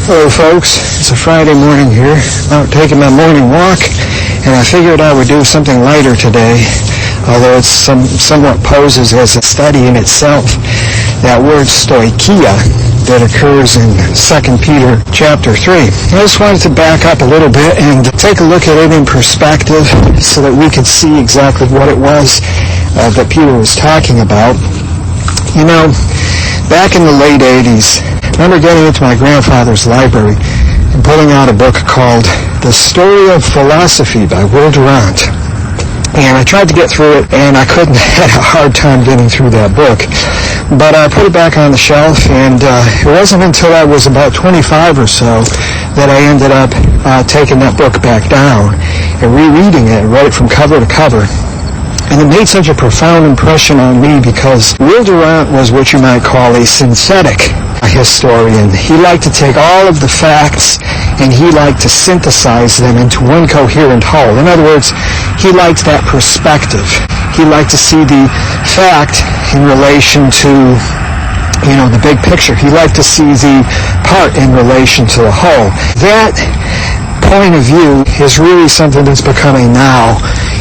Hello folks, it's a Friday morning here, out taking my morning walk, and I figured I would do something lighter today, although it somewhat poses as a study in itself. That word stoicheia that occurs in 2 Peter chapter 3. I just wanted to back up a little bit and take a look at it in perspective so that we could see exactly what it was that Peter was talking about. You know, back in the late 80s, I remember getting into my grandfather's library and pulling out a book called The Story of Philosophy by Will Durant. And I tried to get through it, and I couldn't. Had a hard time getting through that book. But I put it back on the shelf, and it wasn't until I was about 25 or so that I ended up taking that book back down and rereading it, and read it from cover to cover. And it made such a profound impression on me because Will Durant was what you might call a synthetic historian. He liked to take all of the facts and he liked to synthesize them into one coherent whole. In other words, he liked that perspective. He liked to see the fact in relation to, the big picture. He liked to see the part in relation to the whole. That point of view is really something that's becoming now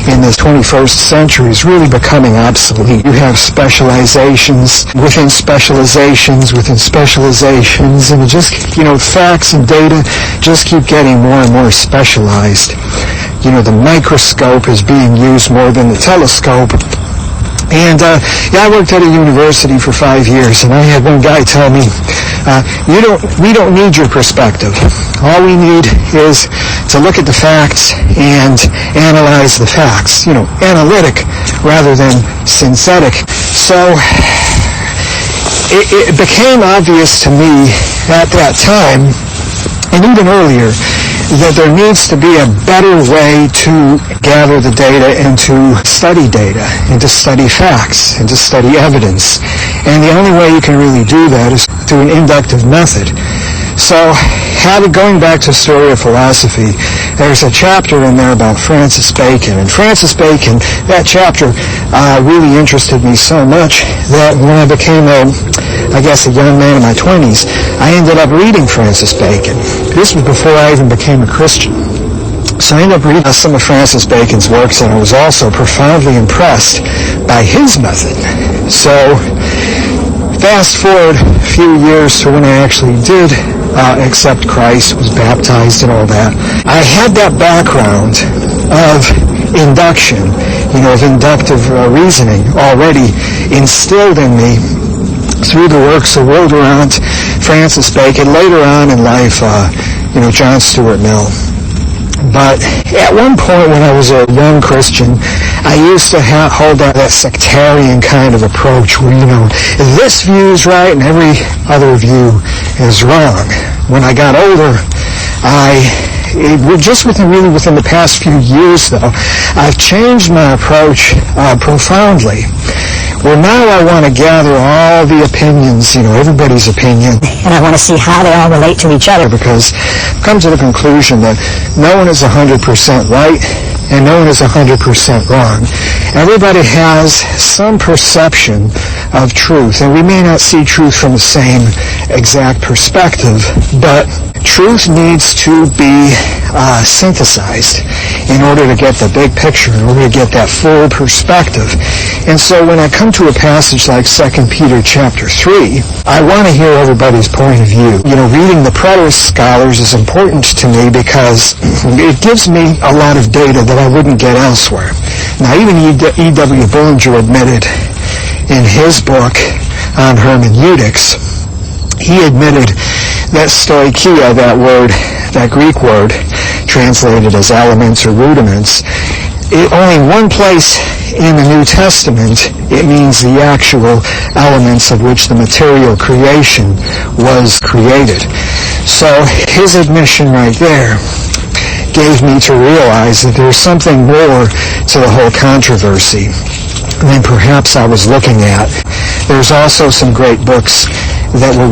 in the 21st century, is really becoming obsolete. You have specializations within specializations within specializations, and it just, facts and data just keep getting more and more specialized. The microscope is being used more than the telescope. And I worked at a university for 5 years, and I had one guy tell me, we don't need your perspective. All we need is to look at the facts and analyze the facts. Analytic rather than synthetic. So it became obvious to me at that time, and even earlier, that there needs to be a better way to gather the data and to study data and to study facts and to study evidence. And the only way you can really do that is through an inductive method. So, going back to the story of philosophy, there's a chapter in there about Francis Bacon. And Francis Bacon, that chapter really interested me so much that when I became a young man in my 20s, I ended up reading Francis Bacon. This was before I even became a Christian. So I ended up reading some of Francis Bacon's works, and I was also profoundly impressed by his method. So, fast forward a few years to when I actually did accept Christ, was baptized and all that. I had that background of induction, of inductive reasoning already instilled in me through the works of Will Durant, Francis Bacon, later on in life, John Stuart Mill. But at one point when I was a young Christian, I used to hold that sectarian kind of approach where, this view is right and every other view is wrong. When I got older, within the past few years, though, I've changed my approach profoundly. Well, now I want to gather all the opinions, everybody's opinion. And I want to see how they all relate to each other, because I've come to the conclusion that no one is 100% right and no one is 100% wrong. Everybody has some perception of truth, and we may not see truth from the same exact perspective, but truth needs to be synthesized in order to get the big picture, in order to get that full perspective. And so when I come to a passage like 2 Peter chapter 3, I want to hear everybody's point of view. Reading the preterist scholars is important to me because it gives me a lot of data that I wouldn't get elsewhere. Now, even E.W. Bullinger admitted in his book on hermeneutics, he admitted that stoicheia, that Greek word, translated as elements or rudiments, only one place in the New Testament it means the actual elements of which the material creation was created. So his admission right there gave me to realize that there's something more to the whole controversy than perhaps I was looking at. There's also some great books that were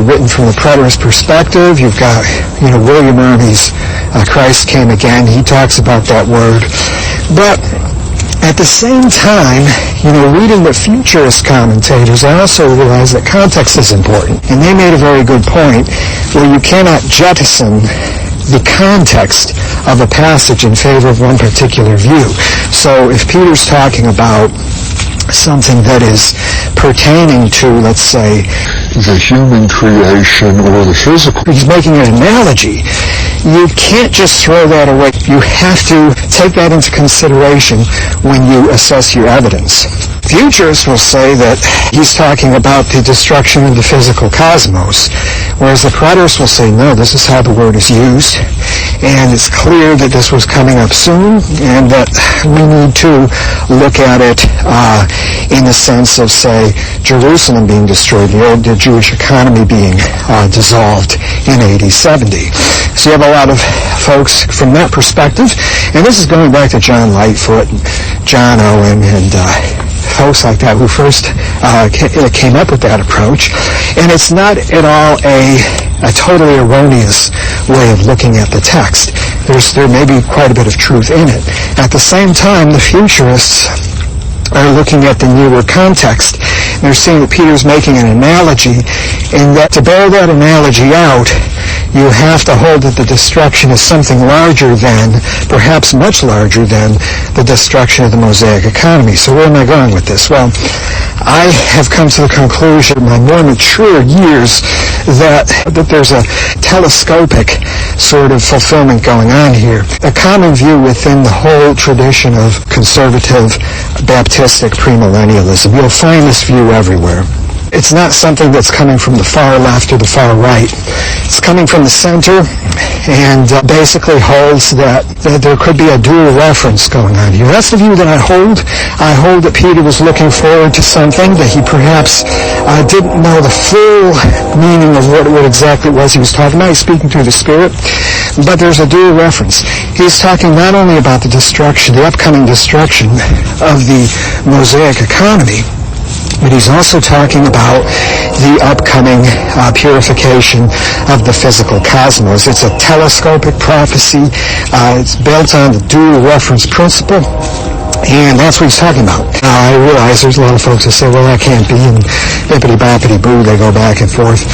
written from the preterist perspective. You've got, William Murray's Christ Came Again. He talks about that word. But At the same time, reading the futurist commentators, I also realized that context is important. And they made a very good point where you cannot jettison the context of a passage in favor of one particular view. So if Peter's talking about something that is pertaining to, let's say, the human creation or the physical, he's making an analogy. You can't just throw that away. You have to take that into consideration when you assess your evidence. Futurists will say that he's talking about the destruction of the physical cosmos, whereas the preterists will say, no, this is how the word is used, and it's clear that this was coming up soon, and that we need to look at it in the sense of, say, Jerusalem being destroyed, the Jewish economy being dissolved in AD 70. So you have a lot of folks from that perspective, and this is going back to John Lightfoot, John Owen, and folks like that who first came up with that approach. And it's not at all a totally erroneous way of looking at the text. There may be quite a bit of truth in it. At the same time, the futurists are looking at the newer context. They're seeing that Peter's making an analogy, and that to bear that analogy out, you have to hold that the destruction is something larger than, perhaps much larger than, the destruction of the Mosaic economy. So where am I going with this? Well, I have come to the conclusion in my more mature years that there's a telescopic sort of fulfillment going on here. A common view within the whole tradition of conservative Baptistic premillennialism. You'll find this view everywhere. It's not something that's coming from the far left or the far right. It's coming from the center, and basically holds that there could be a dual reference going on here. That's the view that I hold. I hold that Peter was looking forward to something, that he perhaps didn't know the full meaning of what exactly it was he was talking about. He's speaking through the Spirit, but there's a dual reference. He's talking not only about the destruction, the upcoming destruction of the Mosaic economy, but he's also talking about the upcoming purification of the physical cosmos. It's a telescopic prophecy. It's built on the dual reference principle, and that's what he's talking about. Now, I realize there's a lot of folks that say, well, that can't be, and bippity-boppity-boo, they go back and forth.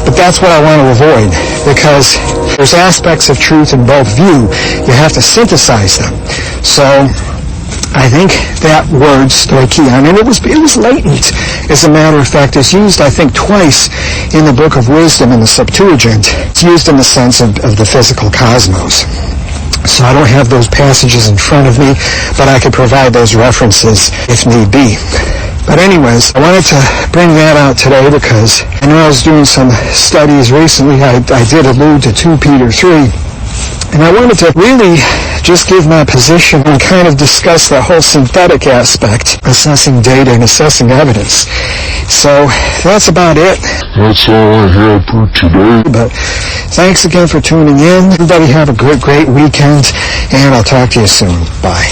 But that's what I want to avoid, because there's aspects of truth in both view. You have to synthesize them. So I think that word stoichion, and it was latent. As a matter of fact, it's used, I think, twice in the Book of Wisdom in the Septuagint. It's used in the sense of the physical cosmos. So I don't have those passages in front of me, but I could provide those references if need be. But anyways, I wanted to bring that out today because I know I was doing some studies recently. I did allude to 2 Peter 3. And I wanted to really just give my position and kind of discuss that whole synthetic aspect, assessing data and assessing evidence. So that's about it. That's all I have for today. But thanks again for tuning in. Everybody have a great weekend, and I'll talk to you soon. Bye.